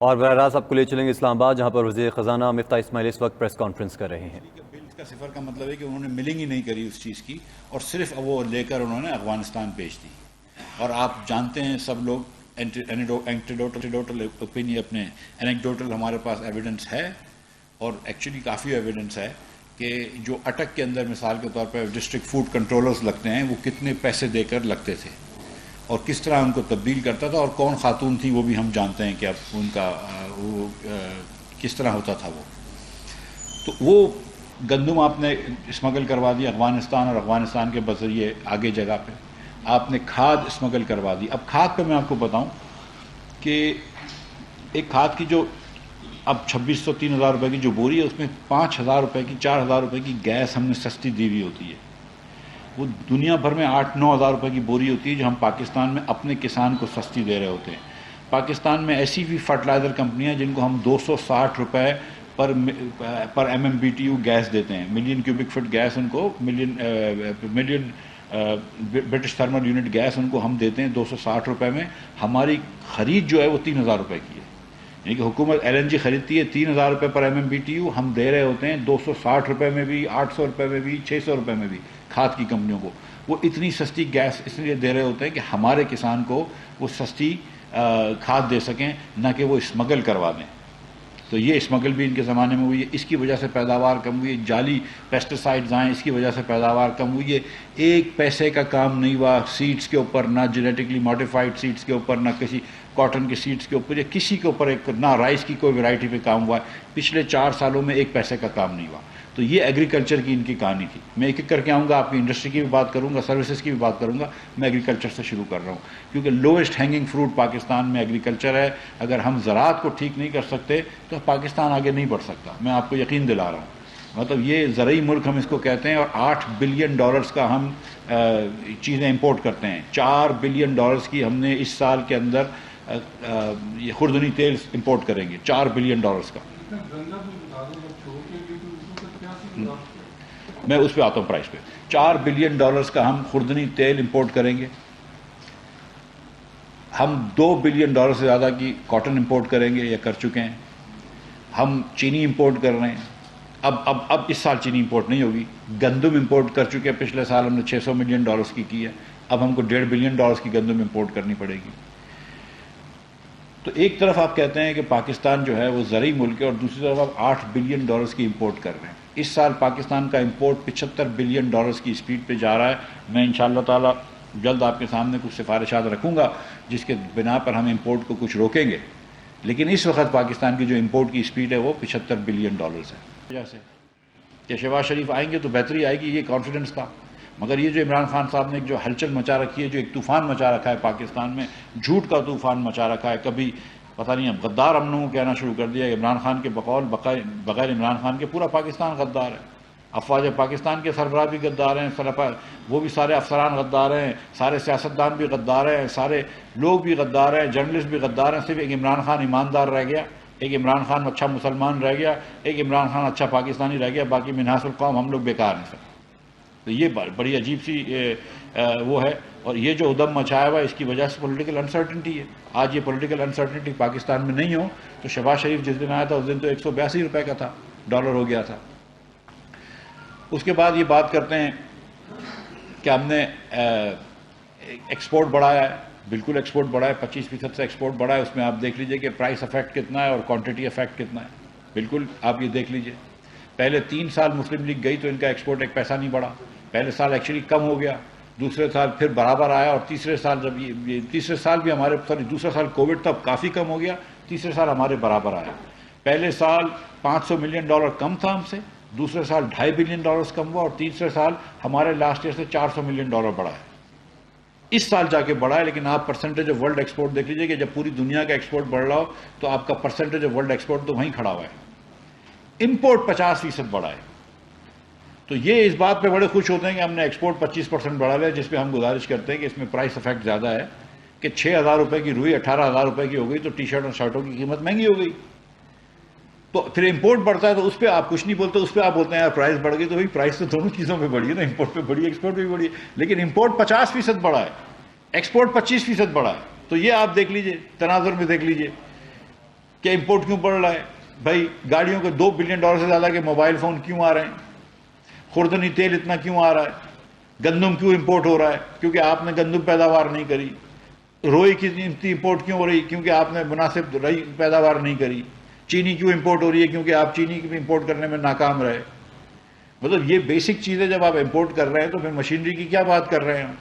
اور براہ راست آپ کو لے چلیں گے اسلام آباد، جہاں پر وزیر خزانہ مفتاح اسماعیل اس وقت پریس کانفرنس کر رہے ہیں۔ بل کا صفر کا مطلب ہے کہ انہوں نے ملنگ ہی نہیں کری اس چیز کی، اور صرف وہ لے کر انہوں نے افغانستان بھیج دی۔ اور آپ جانتے ہیں سب لوگ اینٹیڈوٹل اوپینین اپنے اینیکڈوٹل ہمارے پاس ایویڈنس ہے، اور ایکچولی کافی ایویڈنس ہے کہ جو اٹک کے اندر مثال کے طور پر ڈسٹرکٹ فوڈ کنٹرولرز لگتے ہیں وہ کتنے پیسے دے کر لگتے تھے اور کس طرح ان کو تبدیل کرتا تھا، اور کون خاتون تھی وہ بھی ہم جانتے ہیں کہ اب ان کا وہ کس طرح ہوتا تھا۔ تو وہ گندم آپ نے اسمگل کروا دی افغانستان، اور افغانستان کے بذریعے آگے جگہ پہ آپ نے کھاد اسمگل کروا دی۔ اب کھاد پہ میں آپ کو بتاؤں کہ ایک کھاد کی جو اب 2600 3000 روپے کی جو بوری ہے، اس میں 5000 روپے کی 4000 روپے کی گیس ہم نے سستی دی ہوئی ہوتی ہے۔ وہ دنیا بھر میں 8-9 ہزار روپے کی بوری ہوتی ہے جو ہم پاکستان میں اپنے کسان کو سستی دے رہے ہوتے ہیں۔ پاکستان میں ایسی بھی فرٹیلائزر کمپنیاں جن کو ہم 260 روپے پر MMBTU گیس دیتے ہیں، ملین کیوبک فٹ گیس ان کو، million British thermal unit gas ان کو ہم دیتے ہیں 260 روپے میں۔ ہماری خرید جو ہے وہ 3000 روپے کی ہے، یعنی کہ حکومت LNG خریدتی ہے 3000 روپے پر MMBTU، ہم دے رہے ہوتے ہیں 260 روپے میں بھی، 800 روپے میں بھی، 600 روپے میں بھی کھاد کی کمپنیوں کو۔ وہ اتنی سستی گیس اس لیے دے رہے ہوتے ہیں کہ ہمارے کسان کو وہ سستی کھاد دے سکیں، نہ کہ وہ اسمگل کروا دیں۔ تو یہ اسمگل بھی ان کے زمانے میں ہوئی ہے، اس کی وجہ سے پیداوار کم ہوئی ہے، جعلی پیسٹیسائڈز آئیں اس کی وجہ سے پیداوار کم ہوئی ہے۔ ایک پیسے کا کام نہیں ہوا سیڈز کے اوپر، نہ جینیٹکلی ماڈیفائڈ سیڈز کے اوپر، نہ کسی کاٹن کے سیڈز کے اوپر، یا کسی کے اوپر نہ رائس کی کوئی ویرائٹی پہ کام ہوا ہے۔ پچھلے 4 سالوں میں ایک پیسے کا کام نہیں ہوا۔ تو یہ ایگریکلچر کی ان کی کہانی تھی۔ میں ایک ایک کر کے آؤں گا، آپ کی انڈسٹری کی بھی بات کروں گا، سروسز کی بھی بات کروں گا۔ میں ایگریکلچر سے شروع کر رہا ہوں کیونکہ لوئسٹ ہینگنگ فروٹ پاکستان میں ایگریکلچر ہے۔ اگر ہم زراعت کو ٹھیک نہیں کر سکتے تو پاکستان آگے نہیں بڑھ سکتا، میں آپ کو یقین دلا رہا ہوں۔ مطلب یہ زرعی ملک ہم اس کو کہتے ہیں، اور $8 بلین کا ہم چیزیں امپورٹ کرتے ہیں۔ $4 بلین کی ہم نے اس سال کے اندر یہ خوردنی تیل امپورٹ کریں گے، $4 بلین کا۔ میں اس پہ آتا ہوں پرائس پہ۔ $4 بلین کا ہم خوردنی تیل امپورٹ کریں گے۔ ہم $2 بلین سے زیادہ کی کاٹن امپورٹ کریں گے یا کر چکے ہیں۔ ہم چینی امپورٹ کر رہے ہیں۔ اب اس سال چینی امپورٹ نہیں ہوگی۔ گندم امپورٹ کر چکے ہیں، پچھلے سال ہم نے $600 ملین کی ہے، اب ہم کو $1.5 بلین کی گندم امپورٹ کرنی پڑے گی۔ تو ایک طرف آپ کہتے ہیں کہ پاکستان جو ہے وہ زرعی ملک ہے، اور دوسری طرف آپ $8 بلین کی امپورٹ کر رہے ہیں۔ اس سال پاکستان کا امپورٹ $75 بلین کی اسپیڈ پہ جا رہا ہے۔ میں انشاءاللہ تعالی جلد آپ کے سامنے کچھ سفارشات رکھوں گا جس کے بنا پر ہم امپورٹ کو کچھ روکیں گے، لیکن اس وقت پاکستان کی جو امپورٹ کی اسپیڈ ہے وہ $75 بلین ہے۔ وجہ سے کہ شہباز شریف آئیں گے تو بہتری آئے گی، یہ کانفیڈنس تھا۔ مگر یہ جو عمران خان صاحب نے جو ہلچل مچا رکھی ہے، جو ایک طوفان مچا رکھا ہے پاکستان میں، جھوٹ کا طوفان مچا رکھا ہے، کبھی پتہ نہیں اب غدار ہم لوگوں کو کہنا شروع کر دیا۔ عمران خان کے بقول بغیر عمران خان کے پورا پاکستان غدار ہے۔ افواج پاکستان کے سربراہ بھی غدار ہیں، وہ بھی سارے افسران غدار ہیں، سارے سیاستدان بھی غدار ہیں، سارے لوگ بھی غدار ہیں، جرنلسٹ بھی غدار ہیں۔ صرف ایک عمران خان ایماندار رہ گیا، ایک عمران خان اچھا مسلمان رہ گیا، ایک عمران خان اچھا پاکستانی رہ گیا، باقی منحاس القوم ہم لوگ بیکار ہیں سر۔ تو یہ بڑی عجیب سی وہ ہے، اور یہ جو ادم مچایا ہوا ہے اس کی وجہ سے پولیٹیکل انسرٹنٹی ہے۔ آج یہ پولیٹیکل انسرٹنٹی پاکستان میں نہیں ہو تو شہباز شریف جس دن آیا تھا اس دن تو $182 کا تھا، ڈالر ہو گیا تھا۔ اس کے بعد یہ بات کرتے ہیں کہ ہم نے ایکسپورٹ بڑھایا ہے۔ بالکل ایکسپورٹ بڑھا ہے، 25% سے ایکسپورٹ بڑھا ہے۔ اس میں آپ دیکھ لیجئے کہ پرائس افیکٹ کتنا ہے اور کوانٹٹی افیکٹ کتنا ہے، بالکل آپ یہ دیکھ لیجئے۔ پہلے 3 سال مسلم لیگ گئی تو ان کا ایکسپورٹ ایک پیسہ نہیں بڑھا، پہلے سال ایکچولی کم ہو گیا، دوسرے سال پھر برابر آیا، اور تیسرے سال جب یہ تیسرے سال بھی ہمارے دوسرا سال کووڈ تب کافی کم ہو گیا، تیسرے سال ہمارے برابر آیا۔ پہلے سال $500 ملین کم تھا ہم سے، دوسرے سال $2.5 بلین کم ہوا، اور تیسرے سال ہمارے لاسٹ ایئر سے $400 ملین بڑھا ہے۔ اس سال جا کے بڑھا ہے، لیکن آپ پرسنٹیج آف ورلڈ ایکسپورٹ دیکھ لیجئے کہ جب پوری دنیا کا ایکسپورٹ بڑھ رہا ہو تو آپ کا پرسنٹیج آف ورلڈ ایکسپورٹ تو وہیں کھڑا ہوا ہے۔ امپورٹ 50% بڑھا ہے۔ تو یہ اس بات پہ بڑے خوش ہوتے ہیں کہ ہم نے ایکسپورٹ 25% بڑھا لیا، جس پہ ہم گزارش کرتے ہیں کہ اس میں پرائس افیکٹ زیادہ ہے کہ 6,000 روپے کی روئی 18,000 روپے کی ہو گئی تو ٹی شرٹ اور شرٹوں کی قیمت مہنگی ہو گئی۔ تو پھر امپورٹ بڑھتا ہے تو اس پہ آپ کچھ نہیں بولتے، اس پہ آپ بولتے ہیں یار پرائس بڑھ گئی، تو بھائی پرائس تو دونوں چیزوں پہ بڑھی ہے نا، امپورٹ پہ بڑھی ہے، ایکسپورٹ پہ بھی بڑھی ہے، لیکن امپورٹ 50% بڑھا ہے، ایکسپورٹ 25% بڑھا ہے۔ تو یہ آپ دیکھ لیجئے، تناظر میں دیکھ لیجئے۔ کہ امپورٹ کیوں بڑھ رہا ہے؟ بھائی گاڑیوں کے $2 بلین سے زیادہ کے موبائل فون کیوں آ رہے ہیں؟ خوردنی تیل اتنا کیوں آ رہا ہے؟ گندم کیوں امپورٹ ہو رہا ہے؟ کیونکہ آپ نے گندم پیداوار نہیں کری. روئی کی اتنی امپورٹ کیوں ہو رہی؟ کیونکہ آپ نے مناسب روئی پیداوار نہیں کری. چینی کیوں امپورٹ ہو رہی ہے؟ کیونکہ آپ چینی کی امپورٹ کرنے میں ناکام رہے. مطلب یہ بیسک چیزیں جب آپ امپورٹ کر رہے ہیں تو پھر مشینری کی کیا بات کر رہے ہیں؟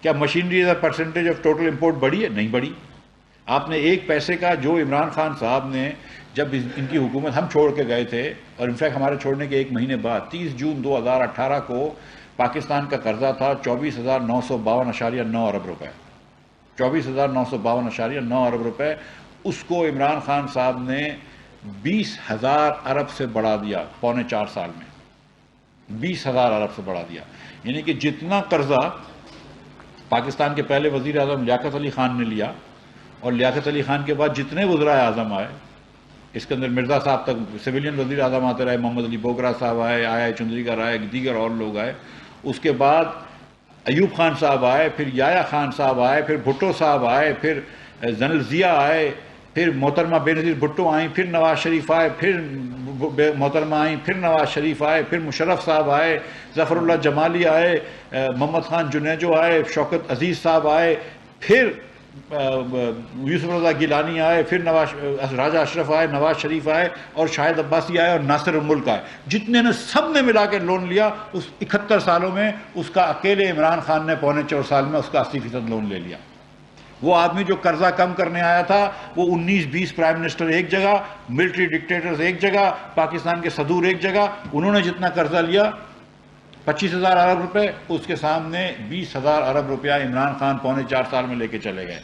کیا machinery as a percentage of total import بڑھی ہے؟ نہیں بڑھی. آپ نے 1 پیسے کا جو عمران خان صاحب نے جب ان کی حکومت ہم چھوڑ کے گئے تھے، اور انفیکٹ ہمارے چھوڑنے کے 1 مہینے بعد 30 جون 2018 کو پاکستان کا قرضہ تھا 24,952.9 ارب روپے. 24,952.9 ارب روپے. اس کو عمران خان صاحب نے 20,000 ارب سے بڑھا دیا پونے 4 سال میں. 20,000 ارب سے بڑھا دیا. یعنی کہ جتنا قرضہ پاکستان کے پہلے وزیر اعظم لیاقت علی خان نے لیا، اور لیاقت علی خان کے بعد جتنے وزرائے اعظم آئے، اس کے اندر مرزا صاحب تک سویلین وزیر اعظم آتے رہے، محمد علی بوگرا صاحب آئے، آیا چندریکر آئے، دیگر اور لوگ آئے. اس کے بعد ایوب خان صاحب آئے، پھر یایا خان صاحب آئے، پھر بھٹو صاحب آئے، پھر زنل ضیاء آئے، پھر محترمہ بے نظیر بھٹو آئیں، پھر نواز شریف آئے، پھر محترمہ آئیں، پھر نواز شریف آئے، پھر مشرف صاحب آئے، ظفر اللہ جمالی آئے، محمد خان جنیجو آئے، شوکت عزیز صاحب آئے، پھر یوسف رضا گیلانی آئے، پھر راجہ اشرف آئے، نواز شریف آئے، اور شاہد عباسی آئے، اور ناصر الملک آئے. جتنے نے سب نے ملا کے لون لیا. اس 71 سالوں میں اس کا اکیلے عمران خان نے پونے 4 سال میں اس کا 80% لون لے لیا. وہ آدمی جو قرضہ کم کرنے آیا تھا وہ 19-20 پرائم منسٹر ایک جگہ، ملٹری ڈکٹیٹرز ایک جگہ، پاکستان کے صدور ایک جگہ، انہوں نے جتنا قرضہ لیا 25,000 ارب روپے، اس کے سامنے 20,000 ارب روپیہ عمران خان پونے 4 سال میں لے کے چلے گئے.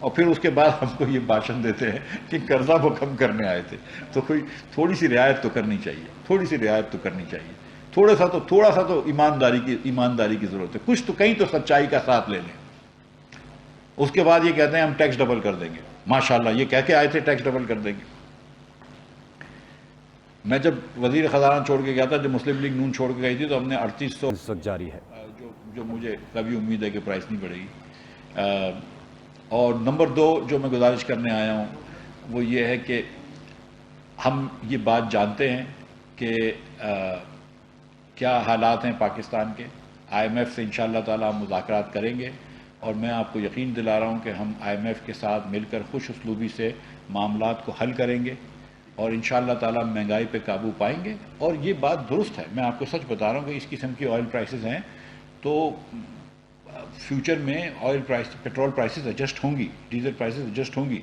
اور پھر اس کے بعد ہم کو یہ بھاشن دیتے ہیں کہ قرضہ وہ کم کرنے آئے تھے. تو کوئی تھوڑی سی رعایت تو کرنی چاہیے، تھوڑی سی رعایت تو کرنی چاہیے. تھوڑا سا تو ایمانداری کی ضرورت ہے. کچھ تو کہیں تو سچائی کا ساتھ لے لیں. اس کے بعد یہ کہتے ہیں ہم ٹیکس ڈبل کر دیں گے. ماشاءاللہ یہ کہہ کے آئے تھے ٹیکس ڈبل کر دیں گے. میں جب وزیر خزانہ چھوڑ کے گیا تھا، جب مسلم لیگ نون چھوڑ کے گئی تھی، تو ہم نے 3800 اس وقت جاری ہے جو مجھے کبھی امید ہے کہ پرائس نہیں بڑھے گی. اور نمبر 2 جو میں گزارش کرنے آیا ہوں وہ یہ ہے کہ ہم یہ بات جانتے ہیں کہ کیا حالات ہیں پاکستان کے. IMF سے انشاءاللہ تعالی ہم مذاکرات کریں گے، اور میں آپ کو یقین دلا رہا ہوں کہ ہم IMF کے ساتھ مل کر خوش اسلوبی سے معاملات کو حل کریں گے، اور انشاءاللہ تعالی مہنگائی پہ قابو پائیں گے. اور یہ بات درست ہے، میں آپ کو سچ بتا رہا ہوں کہ اس قسم کی آئل پرائسز ہیں تو فیوچر میں oil price, petrol prices adjust ہوں گی، ڈیزل پرائسز ایڈجسٹ ہوں گی.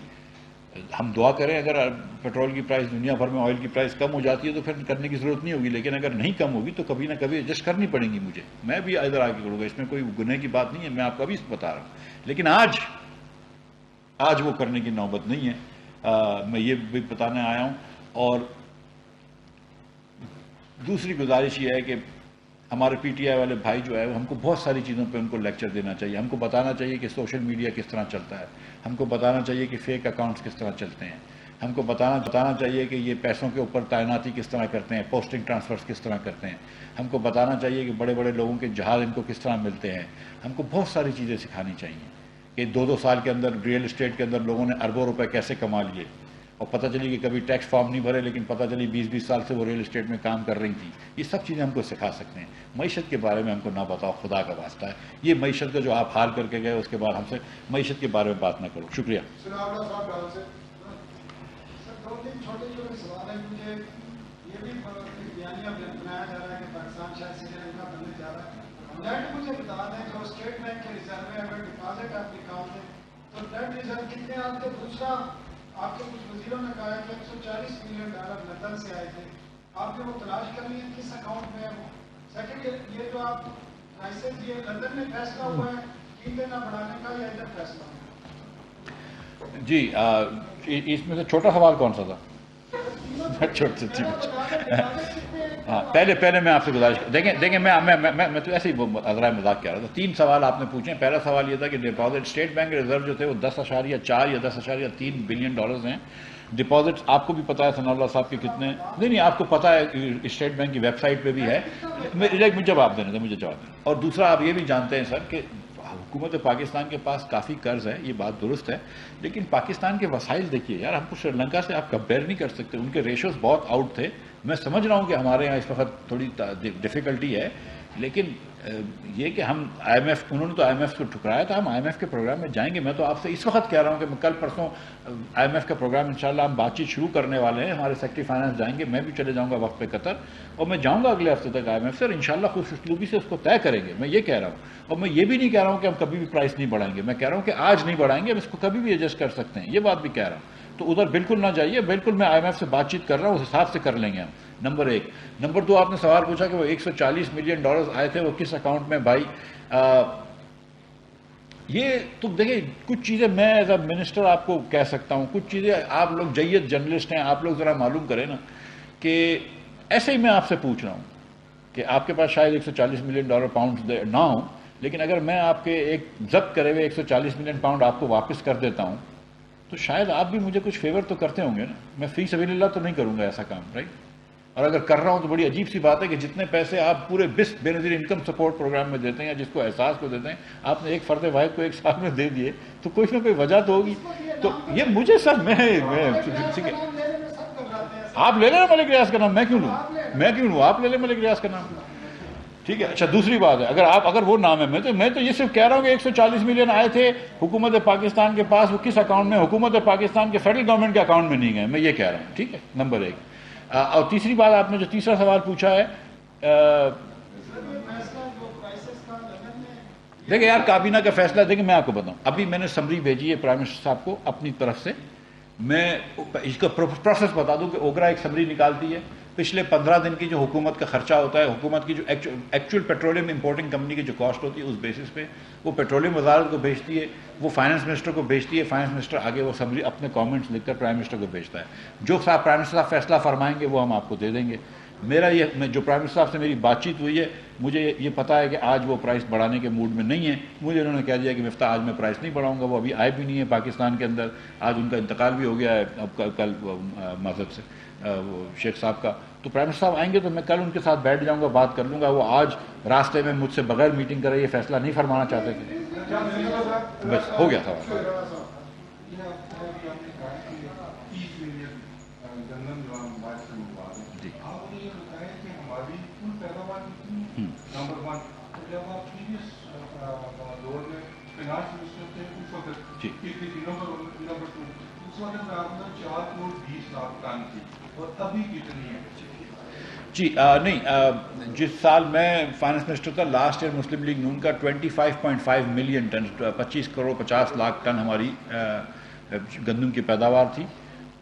ہم دعا کریں اگر پیٹرول کی پرائس دنیا بھر میں آئل کی پرائس کم ہو جاتی ہے تو پھر کرنے کی ضرورت نہیں ہوگی، لیکن اگر نہیں کم ہوگی تو کبھی نہ کبھی ایڈجسٹ کرنی پڑیں گی مجھے. میں بھی ادھر آ کے کروں گا، اس میں کوئی گناہ کی بات نہیں ہے، میں آپ کو ابھی بتا رہا ہوں. لیکن آج وہ کرنے کی نوبت نہیں ہے. میں یہ بھی بتانے آیا ہوں. اور دوسری گزارش یہ ہے کہ ہمارے PTI والے بھائی جو ہے وہ ہم کو بہت ساری چیزوں پہ ان کو لیکچر دینا چاہیے. ہم کو بتانا چاہیے کہ سوشل میڈیا کس طرح چلتا ہے، ہم کو بتانا چاہیے کہ فیک اکاؤنٹس کس طرح چلتے ہیں، ہم کو بتانا چاہیے کہ یہ پیسوں کے اوپر تعیناتی کس طرح کرتے ہیں، پوسٹنگ ٹرانسفرز کس طرح کرتے ہیں. ہم کو بتانا چاہیے کہ بڑے بڑے لوگوں کے جہاز ان کو کس طرح ملتے ہیں. ہم کو بہت ساری چیزیں سکھانی چاہیے کہ 2 سال کے اندر ریئل اسٹیٹ کے اندر لوگوں نے اربوں روپے کیسے کما لیے، اور پتہ چلی کہ کبھی ٹیکس فارم نہیں بھرے لیکن پتہ چلی 20 سال سے وہ ریئل اسٹیٹ میں کام کر رہی تھی. یہ سب چیزیں ہم کو سکھا سکتے ہیں. معیشت کے بارے میں ہم کو نہ بتاؤ، خدا کا واسطہ ہے. یہ معیشت کا جو آپ حال کر کے گئے اس کے بعد ہم سے معیشت کے بارے میں بات نہ کرو. شکریہ. چھوٹے چھوٹے سوال ہیں. مجھے یہ بھی بیانیہ بنایا جا رہا ہے کہ پاکستان شاید سری لنکا بننے جا رہا ہے. نیٹ مجھے بتا دیں جو اسٹیٹ بینک کے ریزرو میں اگر ڈپازٹ آپ نکالتے تو نیٹ ریزرو کتنے آپ کے؟ دوسرا آپ کے کچھ وزیروں نے کہا کہ $140 ملین لندن سے آئے تھے، آپ نے وہ تلاش کر لی کس اکاؤنٹ میں ہے وہ؟ سیکنڈ، یہ جو آپ پرائسز یہ لندن میں فیصلہ ہوا ہے قیمتیں نہ بڑھانے کا یا ادھر فیصلہ ہوا؟ جی اس میں سے چھوٹا سوال کون سا تھا؟ ہاں پہلے میں آپ سے گزارش دیکھیں میں تو ایسے ہی عذرائے مذاق کیا رہا تھا. 3 سوال آپ نے پوچھے. پہلا سوال یہ تھا کہ ڈپازٹ اسٹیٹ بینک ریزرو جو تھے وہ $10.4 یا $10.3 بلین ہیں. ڈپازٹس آپ کو بھی پتا ہے ثناء اللہ صاحب کے کتنے؟ نہیں آپ کو پتا ہے اسٹیٹ بینک کی ویب سائٹ پہ بھی ہے. مجھے جواب دینے. اور دوسرا آپ یہ بھی جانتے ہیں سر کہ حکومت پاکستان کے پاس کافی قرض ہے، یہ بات درست ہے، لیکن پاکستان کے وسائل دیکھیے یار، ہم کو سری لنکا سے آپ کمپیئر نہیں کر سکتے، ان کے ریشوز بہت آؤٹ تھے. میں سمجھ رہا ہوں کہ ہمارے یہاں اس وقت تھوڑی ڈیفیکلٹی ہے، لیکن یہ کہ ہم آئی ایم ایف، انہوں نے تو آئی ایم ایف کو ٹھکرایا تھا، ہم آئی ایم ایف کے پروگرام میں جائیں گے. میں تو آپ سے اس وقت کہہ رہا ہوں کہ کل پرسوں آئی ایم ایف کا پروگرام انشاءاللہ ہم بات چیت شروع کرنے والے ہیں. ہمارے سیکرٹری فائنانس جائیں گے، میں بھی چلے جاؤں گا وقت پہ قطر، اور میں جاؤں گا اگلے ہفتے تک آئی ایم ایف سے، اور انشاءاللہ خوش اسلوبی سے اس کو طے کریں گے. میں یہ کہہ رہا ہوں، اور میں یہ بھی نہیں کہہ رہا ہوں کہ ہم کبھی بھی پرائس نہیں بڑھائیں گے، میں کہہ رہا ہوں کہ آج نہیں بڑھائیں گے، ہم اس کو کبھی بھی ایڈجسٹ کر سکتے ہیں، یہ بات بھی کہہ رہا ہوں. تو ادھر بالکل نہ جائیے، بالکل میں آئی ایم ایف سے بات چیت کر رہا ہوں، اس حساب سے کر لیں گے ہم. نمبر 1. نمبر 2، آپ نے سوال پوچھا کہ وہ $140 ملین آئے تھے، وہ کس اکاؤنٹ میں؟ بھائی یہ تو دیکھیں، کچھ چیزیں میں ایز اے منسٹر آپ کو کہہ سکتا ہوں، کچھ چیزیں آپ لوگ جید جرنلسٹ ہیں، آپ لوگ ذرا معلوم کریں نا، کہ ایسے ہی میں آپ سے پوچھ رہا ہوں کہ آپ کے پاس شاید $140 ملین پاؤنڈ نہ ہوں، لیکن اگر میں آپ کے ایک ضبط کرے ہوئے $140 ملین پاؤنڈ آپ کو واپس کر دیتا ہوں، تو شاید آپ بھی مجھے کچھ فیور تو کرتے ہوں گے نا. میں فی سبیل اللہ تو نہیں کروں گا ایسا کام، رائٹ؟ اور اگر کر رہا ہوں تو بڑی عجیب سی بات ہے کہ جتنے پیسے آپ پورے بے نظیر انکم سپورٹ پروگرام میں دیتے ہیں، یا جس کو احساس کو دیتے ہیں، آپ نے ایک فرد واحد کو 1 سال میں دے دیے، تو کوئی نہ کوئی وجہ تو ہوگی. تو یہ مجھے سر میں آپ لے لیں ملک ریاض کا نام، میں کیوں لوں؟ آپ لے لیں ملک ریاض کا نام، ٹھیک ہے. اچھا، دوسری بات ہے، اگر وہ نام ہے، میں تو یہ صرف کہہ رہا ہوں کہ 140 ملین آئے تھے حکومت پاکستان کے پاس، وہ کس اکاؤنٹ میں؟ حکومت پاکستان کے فیڈرل گورنمنٹ کے اکاؤنٹ میں نہیں گئے، میں یہ کہہ رہا ہوں، ٹھیک ہے. نمبر 1. اور تیسری بات، آپ نے جو تیسرا سوال پوچھا ہے، دیکھیں یار، کابینہ کا فیصلہ، دیکھیں میں آپ کو بتاؤں، ابھی میں نے سمری بھیجی ہے پرائم منسٹر صاحب کو اپنی طرف سے. میں اس کا پروسیس بتا دوں کہ اوگرا ایک سمری نکالتی ہے، پچھلے 15 دن کی جو حکومت کا خرچہ ہوتا ہے، حکومت کی جو ایکچوئل پیٹرولیم امپورٹنگ کمپنی کی جو کاسٹ ہوتی ہے، اس بیسس پہ وہ پیٹرولیم وزارت کو بھیجتی ہے، وہ فائنانس منسٹر کو بھیجتی ہے، فائنانس منسٹر آگے وہ سمری اپنے کامنٹس لکھ کر پرائم منسٹر کو بھیجتا ہے. جو پرائم منسٹر صاحب فیصلہ فرمائیں گے وہ ہم آپ کو دے دیں گے. جو پرائم منسٹر صاحب سے میری بات چیت ہوئی ہے، مجھے یہ پتا ہے کہ آج وہ پرائس بڑھانے کے موڈ میں نہیں ہے. مجھے انہوں نے کہہ دیا کہ مفتاح آج میں پرائس نہیں بڑھاؤں گا. وہ ابھی آئے بھی نہیں ہے پاکستان کے اندر، آج ان کا انتقال بھی ہو گیا ہے، اب کل معذرت سے وہ شیخ صاحب کا. تو پرائم منسٹر صاحب آئیں گے تو میں کل ان کے ساتھ بیٹھ جاؤں گا، بات کر لوں گا. وہ آج راستے میں مجھ سے بغیر میٹنگ کرے یہ فیصلہ نہیں فرمانا چاہتے تھے. بس ہو گیا تھا. جی نہیں، جس سال میں فائنانس منسٹر تھا، لاسٹ ایئر مسلم لیگ نون کا 25.5 million ton, 25 crore 50 lakh ton ہماری گندم کی پیداوار تھی.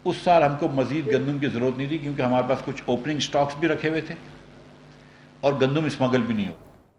اس سال ہم کو مزید گندم کی ضرورت نہیں تھی، کیونکہ ہمارے پاس کچھ اوپننگ سٹاکس بھی رکھے ہوئے تھے اور گندم اسمگل بھی نہیں ہو.